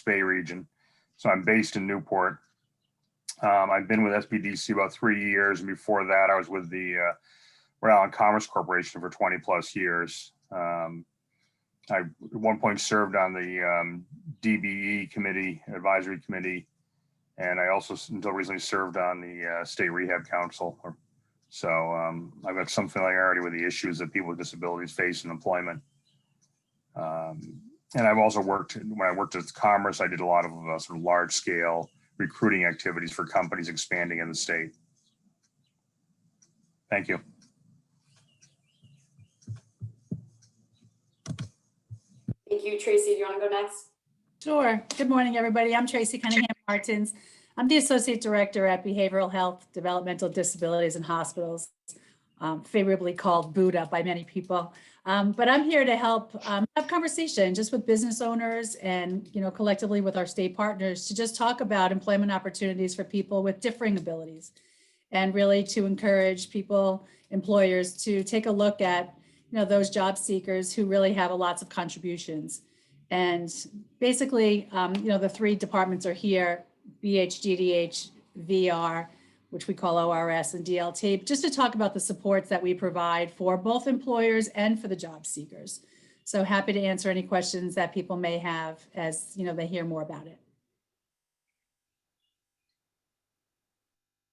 Bay region. So I'm based in Newport. I've been with SBDC about 3 years, and before that, I was with the Rhode Island Commerce Corporation for 20 plus years. I at one point served on the DBE committee, advisory committee, and I also until recently served on the State Rehab Council. So I've got some familiarity with the issues that people with disabilities face in employment. And I've also worked, when I worked at Commerce, I did a lot of sort of large scale recruiting activities for companies expanding in the state. Thank you. Thank you, Tracy. Do you want to go next? Sure. Good morning, everybody. I'm Tracy Cunningham Martins. I'm the Associate Director at Behavioral Health, Developmental Disabilities and Hospitals, favorably called Buddha by many people. But I'm here to help have conversation just with business owners and, collectively with our state partners to just talk about employment opportunities for people with differing abilities, and really to encourage people, employers, to take a look at, those job seekers who really have lots of contributions. And basically, the three departments are here: BHGDH, VR, which we call ORS, and DLT, just to talk about the supports that we provide for both employers and for the job seekers. So happy to answer any questions that people may have as they hear more about it.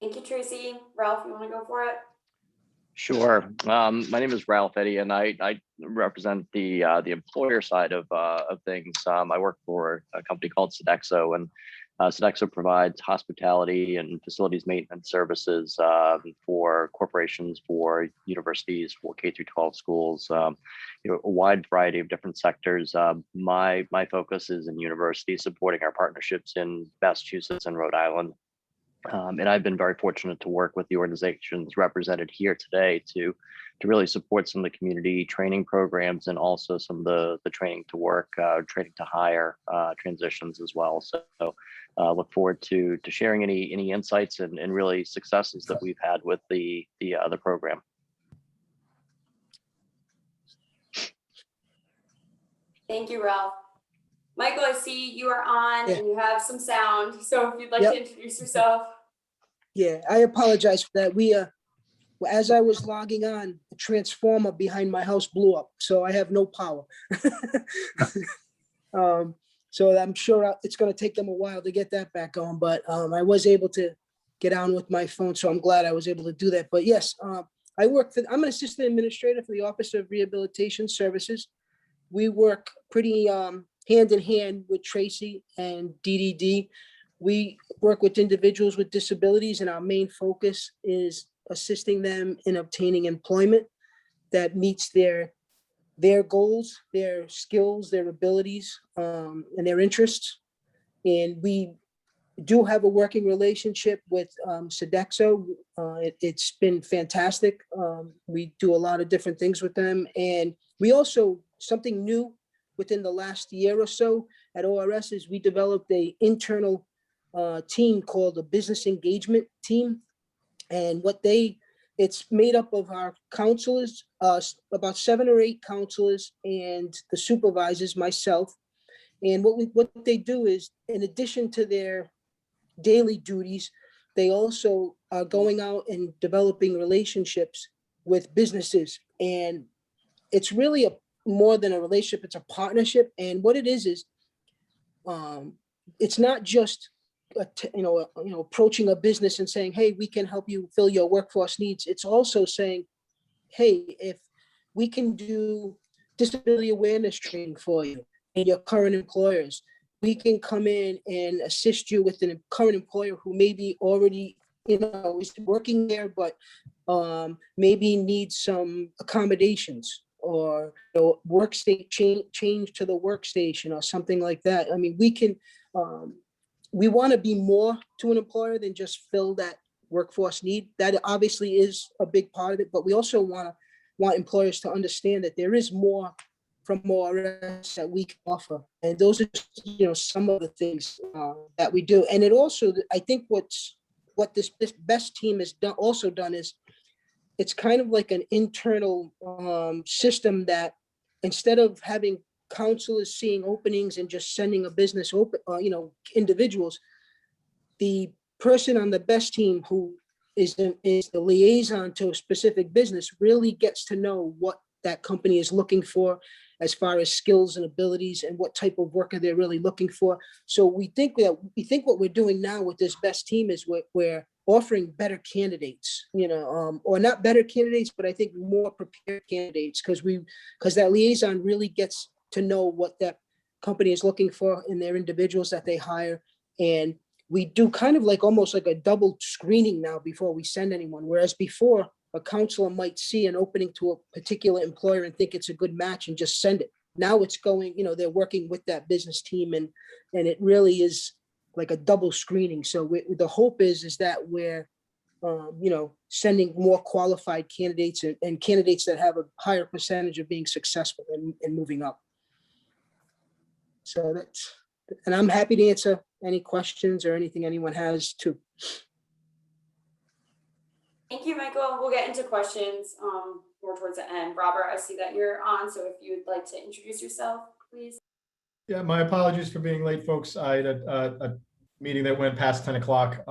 Thank you, Tracy. Ralph, you want to go for it? Sure. My name is Ralph Eddy, and I represent the employer side of things. I work for a company called Sodexo, and Sodexo provides hospitality and facilities maintenance services for corporations, for universities, for K through 12 schools, a wide variety of different sectors. My focus is in universities, supporting our partnerships in Massachusetts and Rhode Island. And I've been very fortunate to work with the organizations represented here today to really support some of the community training programs, and also some of the training to work, training to hire transitions as well. So look forward to sharing any insights and really successes that we've had with the other program. Thank you, Ralph. Michael, I see you are on and you have some sound. So if you'd like to introduce yourself. Yeah, I apologize for that. As I was logging on, the transformer behind my house blew up, so I have no power. So I'm sure it's going to take them a while to get that back on, but I was able to get on with my phone, so I'm glad I was able to do that. But yes, I'm an assistant administrator for the Office of Rehabilitation Services. We work pretty hand in hand with Tracy and DDD. We work with individuals with disabilities, and our main focus is assisting them in obtaining employment that meets their goals, their skills, their abilities, and their interests. And we do have a working relationship with Sodexo. It's been fantastic. We do a lot of different things with them. And we also, something new within the last year or so at ORS, is we developed an internal team called the Business Engagement Team. And it's made up of our counselors, about 7 or 8 counselors, and the supervisors, myself. And what they do is, in addition to their daily duties, they also are going out and developing relationships with businesses. And it's really more than a relationship, it's a partnership. And what it is it's not just approaching a business and saying, hey, we can help you fill your workforce needs. It's also saying, hey, if we can do disability awareness training for you and your current employers, we can come in and assist you with a current employer who maybe already is working there, but maybe needs some accommodations, or workstation change to the workstation or something like that. I mean, we want to be more to an employer than just fill that workforce need. That obviously is a big part of it, but we also want employers to understand that there is more from ORS that we can offer. And those are just, some of the things that we do. And it also, I think what this best team has also done is, it's kind of like an internal system that, instead of having council is seeing openings and just sending a business open, individuals, the person on the best team who is the liaison to a specific business really gets to know what that company is looking for as far as skills and abilities and what type of worker they're really looking for. So we think what we're doing now with this best team is we're offering better candidates, or not better candidates, but I think more prepared candidates, because that liaison really gets to know what that company is looking for in their individuals that they hire. And we do kind of almost like a double screening now before we send anyone. Whereas before, a counselor might see an opening to a particular employer and think it's a good match and just send it. Now it's going, they're working with that business team, and it really is like a double screening. So the hope is that we're, sending more qualified candidates and candidates that have a higher percentage of being successful and moving up. So and I'm happy to answer any questions or anything anyone has too. Thank you, Michael. We'll get into questions more towards the end. Robert, I see that you're on, so if you'd like to introduce yourself, please. Yeah, my apologies for being late, folks. I had a meeting that went past 10 o'clock.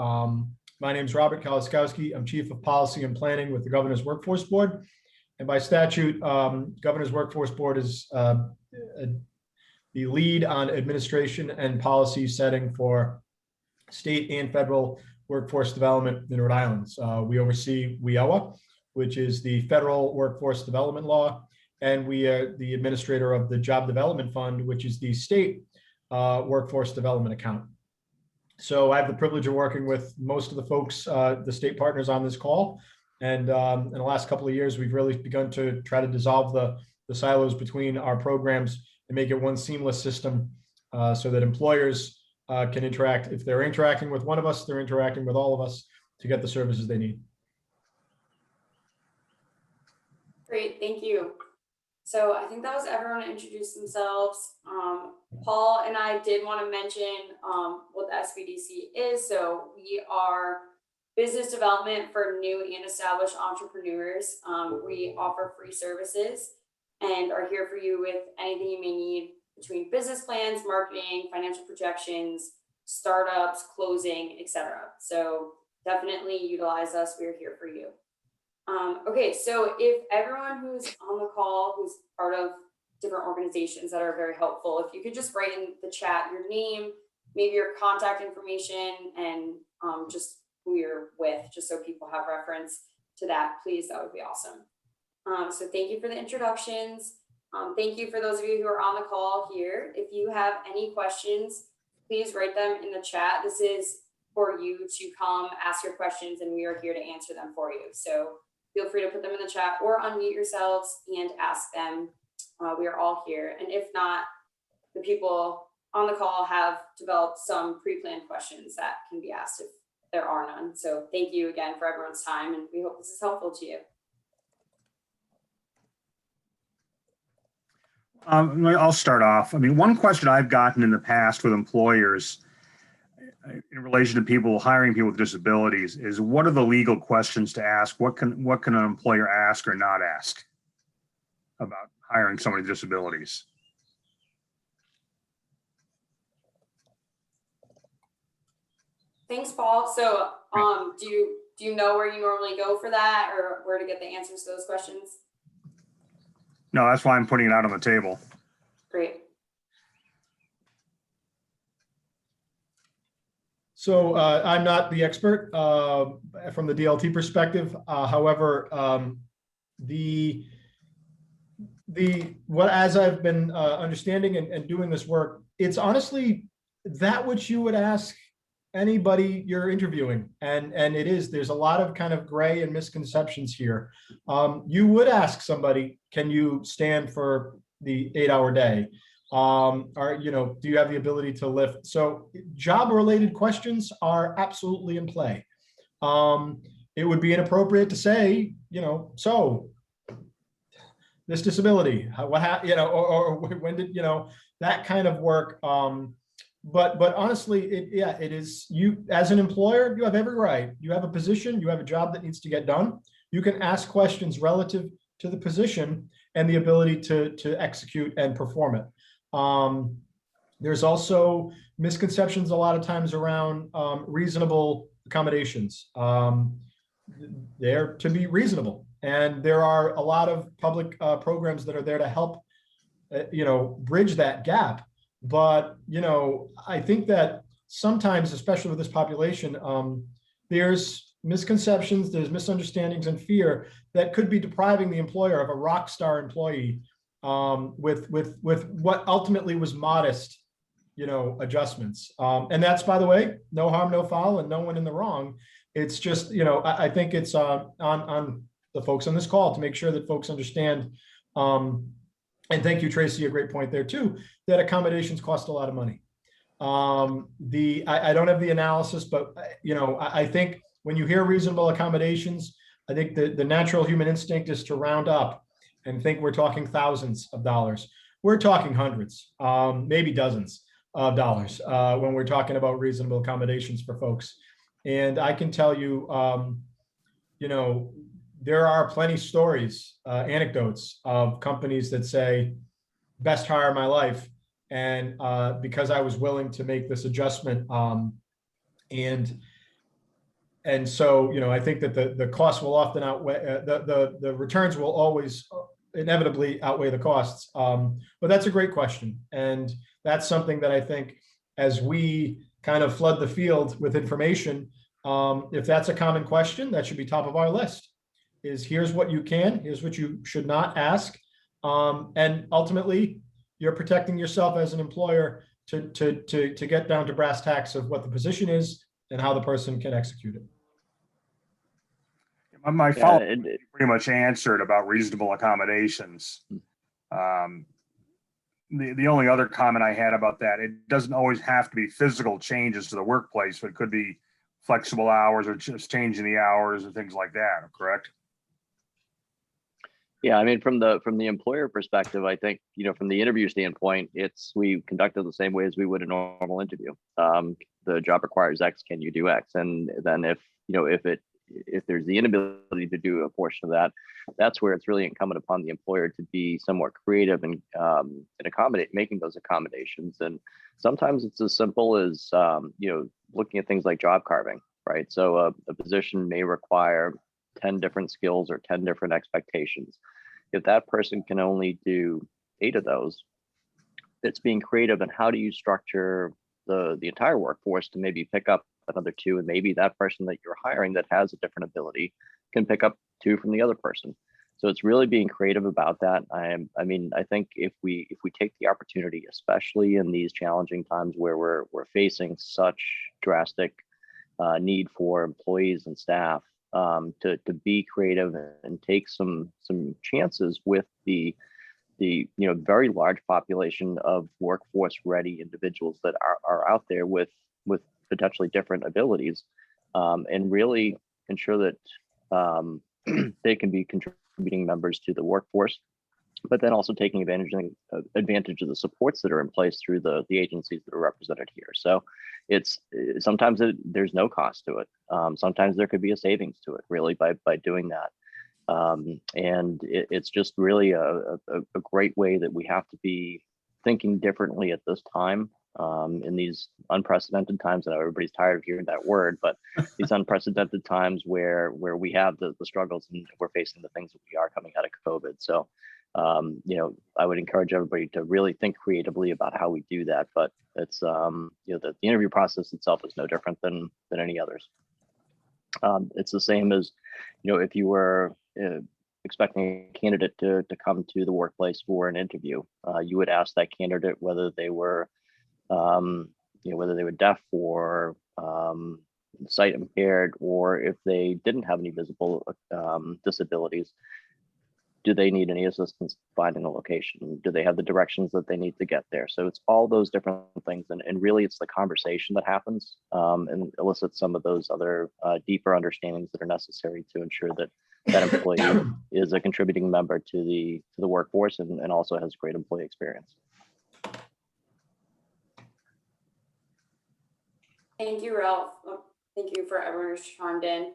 My name is Robert Kaliskowski. I'm Chief of Policy and Planning with the Governor's Workforce Board. And by statute, Governor's Workforce Board is the lead on administration and policy setting for state and federal workforce development in Rhode Island. We oversee WIOA, which is the federal workforce development law, and we are the administrator of the Job Development Fund, which is the state workforce development account. So I have the privilege of working with most of the folks, the state partners on this call. And in the last couple of years, we've really begun to try to dissolve the silos between our programs and make it one seamless system so that employers can interact. If they're interacting with one of us, they're interacting with all of us to get the services they need. Great, thank you. So I think that was everyone to introduce themselves. Paul and I did want to mention what the SBDC is. So we are business development for new and established entrepreneurs. We offer free services and are here for you with anything you may need between business plans, marketing, financial projections, startups, closing, etc. So definitely utilize us. We're here for you. Okay, so if everyone who's on the call, who's part of different organizations that are very helpful, if you could just write in the chat your name, maybe your contact information, and just who you're with, just so people have reference to that, please, that would be awesome. So thank you for the introductions. Thank you for those of you who are on the call here. If you have any questions, please write them in the chat. This is for you to come ask your questions, and we are here to answer them for you. So feel free to put them in the chat or unmute yourselves and ask them. We are all here. And if not, the people on the call have developed some pre-planned questions that can be asked if there are none. So thank you again for everyone's time, and we hope this is helpful to you. I'll start off. I mean, one question I've gotten in the past with employers in relation to people hiring people with disabilities is, what are the legal questions to ask? What can an employer ask or not ask about hiring somebody with disabilities? Thanks, Paul. So do you know where you normally go for that, or where to get the answers to those questions? No, that's why I'm putting it out on the table. Great. So I'm not the expert from the DLT perspective. However, as I've been understanding and doing this work, it's honestly that which you would ask anybody you're interviewing, and there's a lot of kind of gray and misconceptions here. You would ask somebody, can you stand for the 8-hour day? Do you have the ability to lift? So job related questions are absolutely in play. It would be inappropriate to say, so this disability, or when did, that kind of work. But honestly, it is, you as an employer, you have every right. You have a position, you have a job that needs to get done. You can ask questions relative to the position and the ability to execute and perform it. There's also misconceptions a lot of times around reasonable accommodations. They're to be reasonable. And there are a lot of public programs that are there to help, bridge that gap. But, I think that sometimes, especially with this population, there's misconceptions, there's misunderstandings and fear that could be depriving the employer of a rock star employee with what ultimately was modest, adjustments. And that's, by the way, no harm, no foul, and no one in the wrong. It's just, I think it's on the folks on this call to make sure that folks understand. And thank you, Tracy, a great point there too, that accommodations cost a lot of money. I don't have the analysis, but I think when you hear reasonable accommodations, I think the natural human instinct is to round up and think we're talking thousands of dollars. We're talking hundreds, maybe dozens of dollars when we're talking about reasonable accommodations for folks. And I can tell you, there are plenty stories, anecdotes of companies that say, best hire of my life. And because I was willing to make this adjustment. And so, I think that the costs will often outweigh, the returns will always inevitably outweigh the costs. But that's a great question. And that's something that I think as we kind of flood the field with information, if that's a common question, that should be top of our list. Is here's what you can, here's what you should not ask. And ultimately, you're protecting yourself as an employer to get down to brass tacks of what the position is and how the person can execute it. My follow-up pretty much answered about reasonable accommodations. The only other comment I had about that, it doesn't always have to be physical changes to the workplace, but it could be flexible hours or just changing the hours and things like that, correct? Yeah, I mean, from the employer perspective, I think, from the interview standpoint, we conduct it the same way as we would a normal interview. The job requires X, can you do X? And then if there's the inability to do a portion of that, that's where it's really incumbent upon the employer to be somewhat creative and making those accommodations. And sometimes it's as simple as looking at things like job carving, right? So a position may require 10 different skills or 10 different expectations. If that person can only do 8 of those, it's being creative. And how do you structure the entire workforce to maybe pick up another 2, and maybe that person that you're hiring that has a different ability can pick up 2 from the other person. So it's really being creative about that. I think if we take the opportunity, especially in these challenging times where we're facing such drastic need for employees and staff, to be creative and take some chances with the very large population of workforce ready individuals that are out there with potentially different abilities, and really ensure that they can be contributing members to the workforce, but then also taking advantage of the supports that are in place through the agencies that are represented here. So it's sometimes there's no cost to it. Sometimes there could be a savings to it, really, by doing that. And it's just really a great way that we have to be thinking differently at this time, in these unprecedented times. And everybody's tired of hearing that word, but these unprecedented times where we have the struggles and we're facing the things that we are coming out of COVID. So I would encourage everybody to really think creatively about how we do that. But it's the interview process itself is no different than any others. It's the same as if you were expecting a candidate to come to the workplace for an interview, you would ask that candidate whether they were deaf or sight impaired, or if they didn't have any visible disabilities. Do they need any assistance finding a location? Do they have the directions that they need to get there? So it's all those different things. And really it's the conversation that happens and elicits some of those other deeper understandings that are necessary to ensure that employee is a contributing member to the workforce and also has great employee experience. Thank you, Ralph. Thank you for everyone who's chimed in.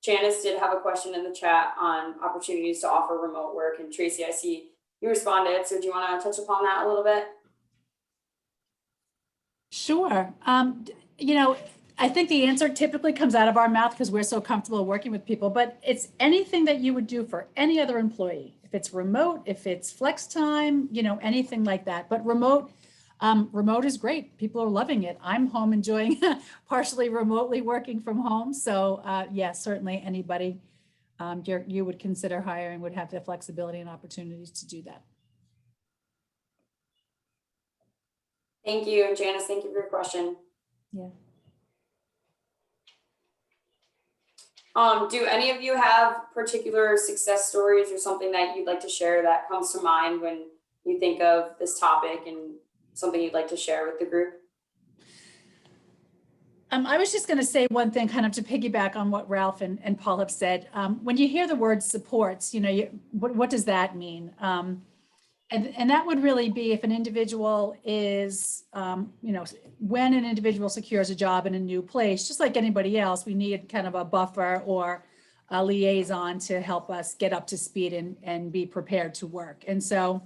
Janice did have a question in the chat on opportunities to offer remote work. And Tracy, I see you responded. So do you want to touch upon that a little bit? Sure. You know, I think the answer typically comes out of our mouth because we're so comfortable working with people, but it's anything that you would do for any other employee. If it's remote, if it's flex time, you know, anything like that. But remote is great. People are loving it. I'm home enjoying partially remotely working from home. So yes, certainly anybody you would consider hiring would have the flexibility and opportunities to do that. Thank you. And Janice, thank you for your question. Yeah. Do any of you have particular success stories or something that you'd like to share that comes to mind when you think of this topic and something you'd like to share with the group? I was just going to say one thing kind of to piggyback on what Ralph and Paul have said. When you hear the word supports, you know, what does that mean? And that would really be if an individual is, you know, when an individual secures a job in a new place, just like anybody else, we need kind of a buffer or a liaison to help us get up to speed and be prepared to work. And so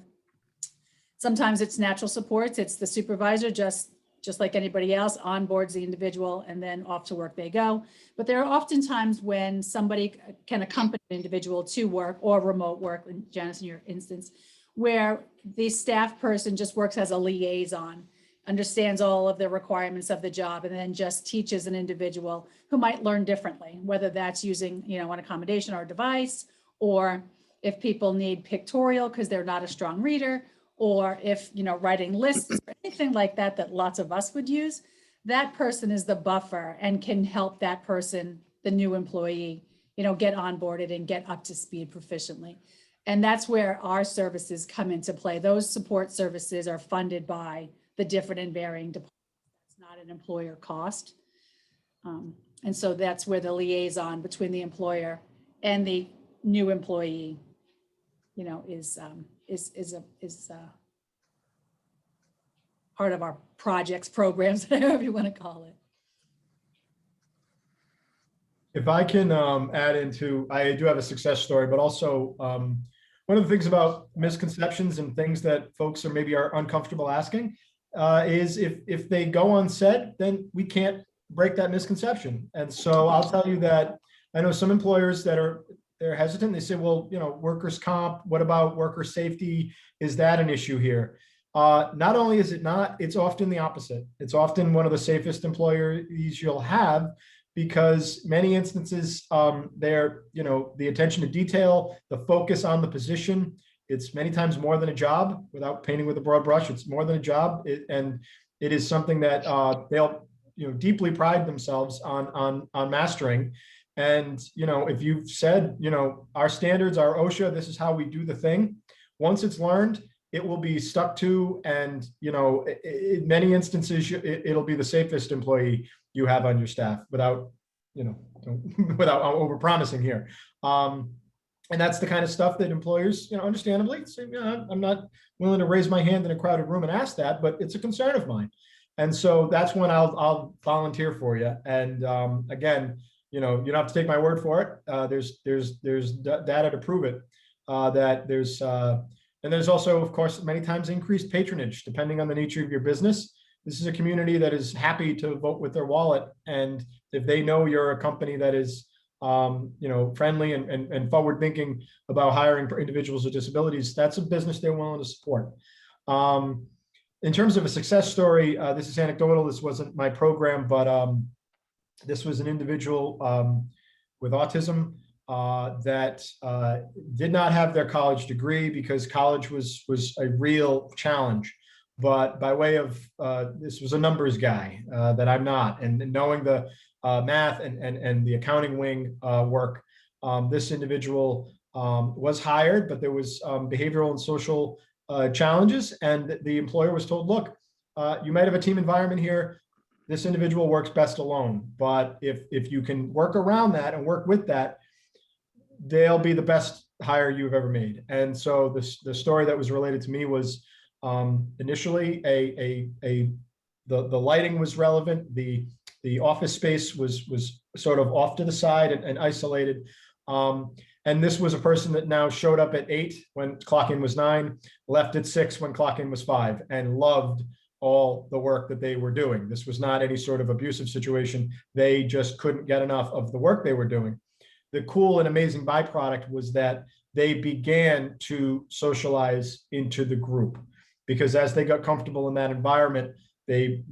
sometimes it's natural supports. It's the supervisor, just like anybody else, onboards the individual and then off to work they go. But there are often times when somebody can accompany an individual to work or remote work, Janice, in your instance, where the staff person just works as a liaison, understands all of the requirements of the job, and then just teaches an individual who might learn differently, whether that's using, you know, an accommodation or a device, or if people need pictorial because they're not a strong reader, or if, you know, writing lists or anything like that, that lots of us would use, that person is the buffer and can help that person, the new employee, you know, get onboarded and get up to speed proficiently. And that's where our services come into play. Those support services are funded by the different and varying departments. It's not an employer cost. And so that's where the liaison between the employer and the new employee, you know, is part of our projects, programs, however you want to call it. If I can add into, I do have a success story, but also one of the things about misconceptions and things that folks are maybe uncomfortable asking is if they go on set, then we can't break that misconception. And so I'll tell you that I know some employers that they're hesitant. They say, well, you know, workers' comp, what about worker safety? Is that an issue here? Not only is it not, it's often the opposite. It's often one of the safest employees you'll have, because many instances they're, you know, the attention to detail, the focus on the position, it's many times more than a job. Without painting with a broad brush, it's more than a job. And it is something that they'll, you know, deeply pride themselves on mastering. And, you know, if you've said, you know, our standards are OSHA, this is how we do the thing. Once it's learned, it will be stuck to, and, you know, in many instances, it'll be the safest employee you have on your staff, without, you know, without overpromising here. And that's the kind of stuff that employers, you know, understandably say, you know, I'm not willing to raise my hand in a crowded room and ask that, but it's a concern of mine. And so that's when I'll volunteer for you. And again, you know, you don't have to take my word for it. There's data to prove it. That there's and there's also, of course, many times increased patronage depending on the nature of your business. This is a community that is happy to vote with their wallet, and if they know you're a company that is, you know, friendly and forward thinking about hiring for individuals with disabilities, that's a business they're willing to support. In terms of a success story, this is anecdotal. This wasn't my program, but this was an individual with autism that did not have their college degree because college was a real challenge. But by way of, this was a numbers guy that I'm not, and knowing the math and the accounting wing work, this individual was hired, but there was behavioral and social challenges, and the employer was told, look, you might have a team environment here. This individual works best alone, but if you can work around that and work with that, they'll be the best hire you've ever made. And so the story that was related to me was initially the lighting was relevant, the office space was sort of off to the side and isolated, And this was a person that now showed up at 8 when clock-in was 9, left at 6 when clock-in was 5, and loved all the work that they were doing. This was not any sort of abusive situation. They just couldn't get enough of the work they were doing. The cool and amazing byproduct was that they began to socialize into the group, because as they got comfortable in that environment, they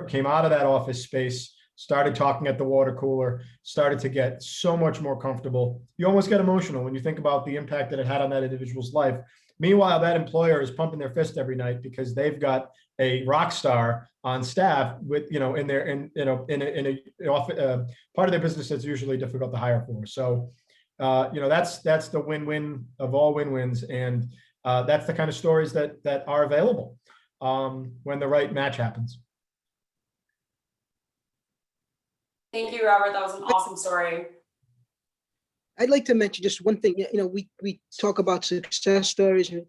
came out of that office space, started talking at the water cooler, started to get so much more comfortable. You almost get emotional when you think about the impact that it had on that individual's life. Meanwhile, that employer is pumping their fist every night because they've got a rock star on staff with, in a part of their business that's usually difficult to hire for. So, that's the win-win of all win-wins. And that's the kind of stories that are available when the right match happens. Thank you, Robert. That was an awesome story. I'd like to mention just one thing. We talk about success stories, and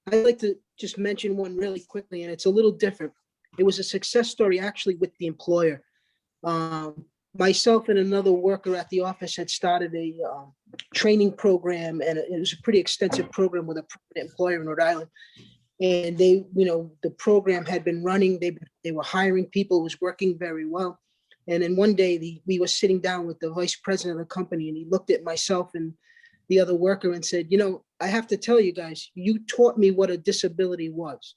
I'd like to just mention one really quickly, and it's a little different. It was a success story actually with the employer. Myself and another worker at the office had started a training program, and it was a pretty extensive program with a prominent employer in Rhode Island. And they, the program had been running. They were hiring people. It was working very well. And then one day we were sitting down with the vice president of the company, and he looked at myself and the other worker and said, I have to tell you guys, you taught me what a disability was.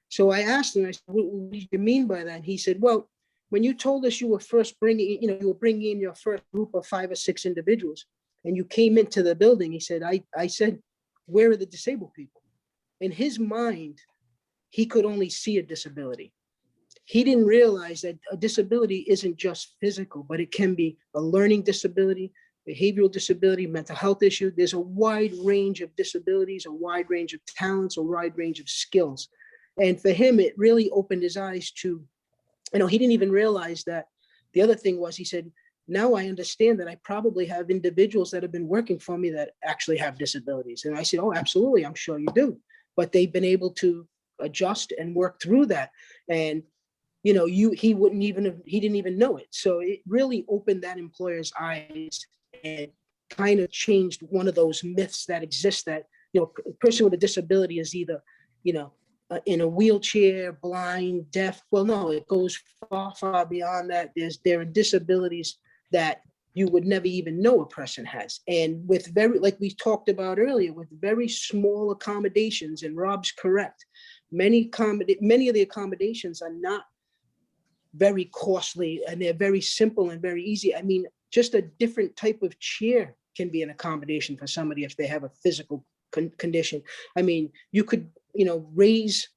So I asked him, I said, what do you mean by that? And he said, well, when you told us you were first bringing in your first group of 5 or 6 individuals, and you came into the building, he said, I said, where are the disabled people? In his mind, he could only see a disability. He didn't realize that a disability isn't just physical, but it can be a learning disability, behavioral disability, mental health issue. There's a wide range of disabilities, a wide range of talents, a wide range of skills. And for him, it really opened his eyes to, he didn't even realize that. The other thing was, he said, now I understand that I probably have individuals that have been working for me that actually have disabilities. And I said, oh, absolutely, I'm sure you do. But they've been able to adjust and work through that. And he didn't even know it. So it really opened that employer's eyes and kind of changed one of those myths that exist, that, a person with a disability is either, in a wheelchair, blind, deaf. Well, no, it goes far, far beyond that. There are disabilities that you would never even know a person has. And with like we talked about earlier, with very small accommodations, and Rob's correct, many of the accommodations are not very costly, and they're very simple and very easy. I mean, just a different type of chair can be an accommodation for somebody if they have a physical condition. I mean, you could, raise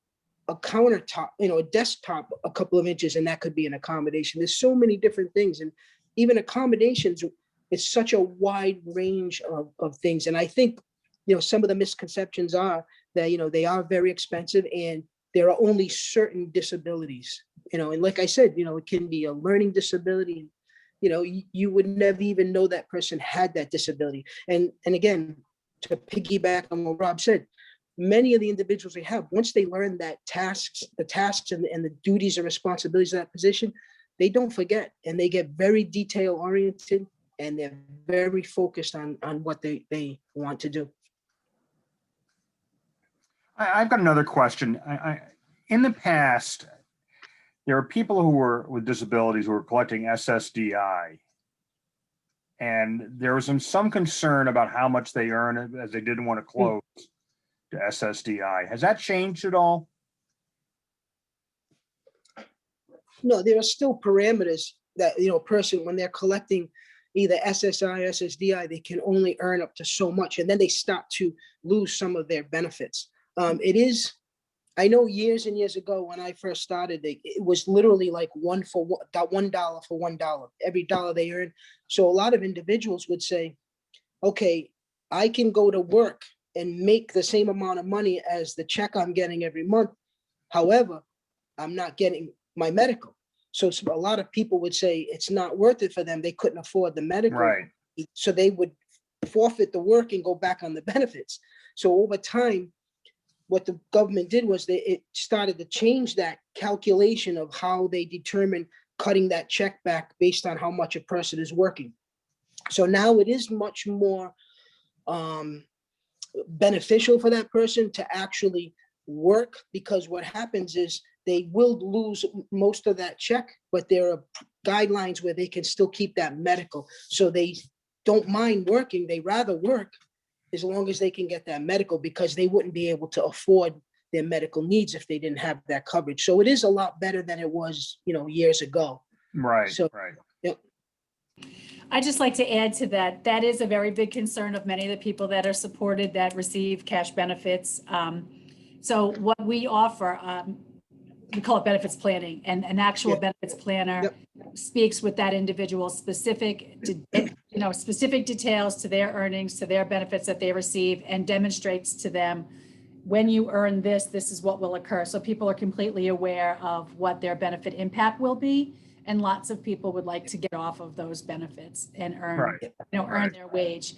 a countertop, a desktop a couple of inches, and that could be an accommodation. There's so many different things, and even accommodations, it's such a wide range of things. And I think, some of the misconceptions are that, they are very expensive, and there are only certain disabilities, and like I said, it can be a learning disability. You would never even know that person had that disability. And again, to piggyback on what Rob said, many of the individuals they have, once they learn that the tasks and the duties and responsibilities of that position, they don't forget, and they get very detail oriented, and they're very focused on what they want to do. I've got another question. In the past, there are people who were with disabilities who were collecting SSDI, and there was some concern about how much they earn, as they didn't want to close to SSDI. Has that changed at all? No, there are still parameters that, a person, when they're collecting either SSI or SSDI, they can only earn up to so much, and then they start to lose some of their benefits. I know years and years ago when I first started, it was literally like $1 for $1 every dollar they earn. So a lot of individuals would say, okay, I can go to work and make the same amount of money as the check I'm getting every month. However, I'm not getting my medical. So a lot of people would say it's not worth it for them. They couldn't afford the medical. Right. So they would forfeit the work and go back on the benefits. So over time, what the government did was it started to change that calculation of how they determine cutting that check back based on how much a person is working. So now it is much more beneficial for that person to actually work, because what happens is they will lose most of that check, but there are guidelines where they can still keep that medical. So they don't mind working. They rather work as long as they can get that medical, because they wouldn't be able to afford their medical needs if they didn't have that coverage. So it is a lot better than it was, years ago. Right, So- right. Yep. I'd just like to add to that, that is a very big concern of many of the people that are supported that receive cash benefits. So what we offer, we call it benefits planning, and an actual Yeah. benefits planner Yep. speaks with that individual specific details to their earnings, to their benefits that they receive, and demonstrates to them, when you earn this, this is what will occur. So people are completely aware of what their benefit impact will be. And lots of people would like to get off of those benefits and earn, Right. earn Right. their wage.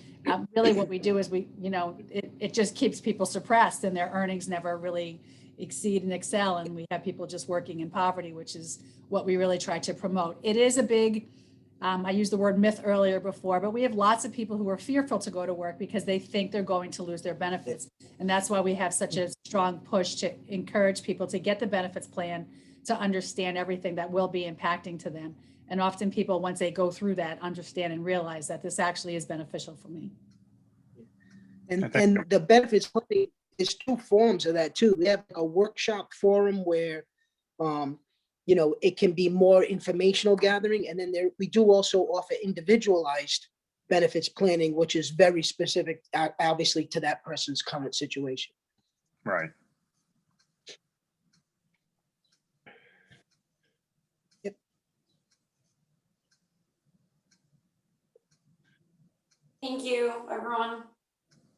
Really what we do is it just keeps people suppressed, and their earnings never really exceed and excel. And we have people just working in poverty, which is what we really try to promote. It is a big, I used the word myth earlier before, but we have lots of people who are fearful to go to work because they think they're going to lose their benefits. And that's why we have such a strong push to encourage people to get the benefits plan, to understand everything that will be impacting to them. And often people, once they go through that, understand and realize that this actually is beneficial for me. And the benefits, there's two forms of that too. We have a workshop forum where, it can be more informational gathering. And then we do also offer individualized benefits planning, which is very specific, obviously, to that person's current situation. Right. Thank you, everyone.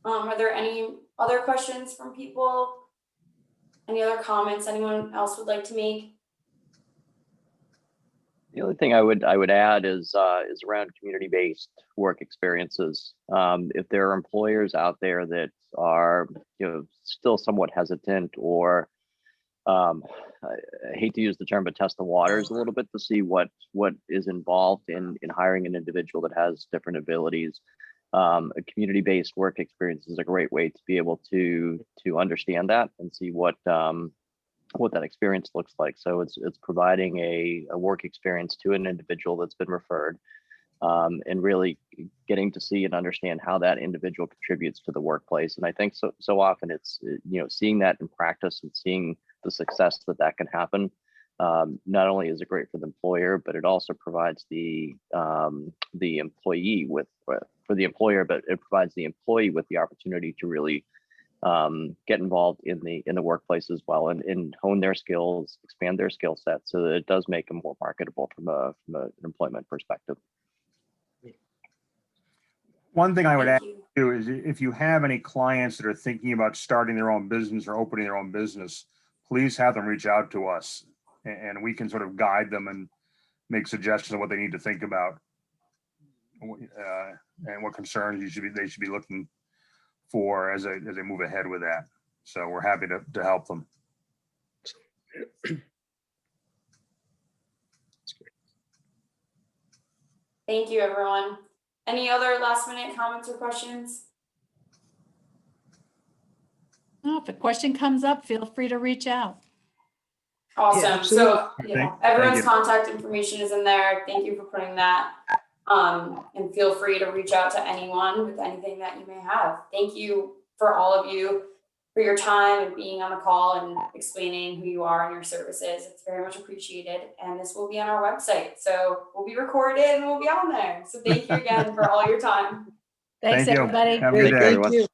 Are there any other questions from people? Any other comments anyone else would like to make? The only thing I would add is around community-based work experiences. If there are employers out there that are still somewhat hesitant, or I hate to use the term, but test the waters a little bit to see what is involved in hiring an individual that has different abilities. A community-based work experience is a great way to be able to understand that and see what that experience looks like. So it's providing a work experience to an individual that's been referred, and really getting to see and understand how that individual contributes to the workplace. And I think so often it's seeing that in practice and seeing the success that can happen. Not only is it great for the employer, but it also provides the employee for the employer, but it provides the employee with the opportunity to really get involved in the workplace as well, and hone their skills, expand their skill set, so that it does make them more marketable from an employment perspective. One thing I would add Thank you. too is, if you have any clients that are thinking about starting their own business or opening their own business, please have them reach out to us, and we can sort of guide them and make suggestions of what they need to think about, and what concerns they should be looking for as they move ahead with that. So we're happy to help them. Thank you, everyone. Any other last minute comments or questions? Oh, if a question comes up, feel free to reach out. Awesome. So Thank everyone's you. contact information is in there. Thank you for putting that. And feel free to reach out to anyone with anything that you may have. Thank you for all of you for your time and being on the call and explaining who you are and your services. It's very much appreciated. And this will be on our website. So we'll be recorded and we'll be on there. So thank you again for all your time. Thanks, Thank you. everybody. Have a good Great, day. thank you.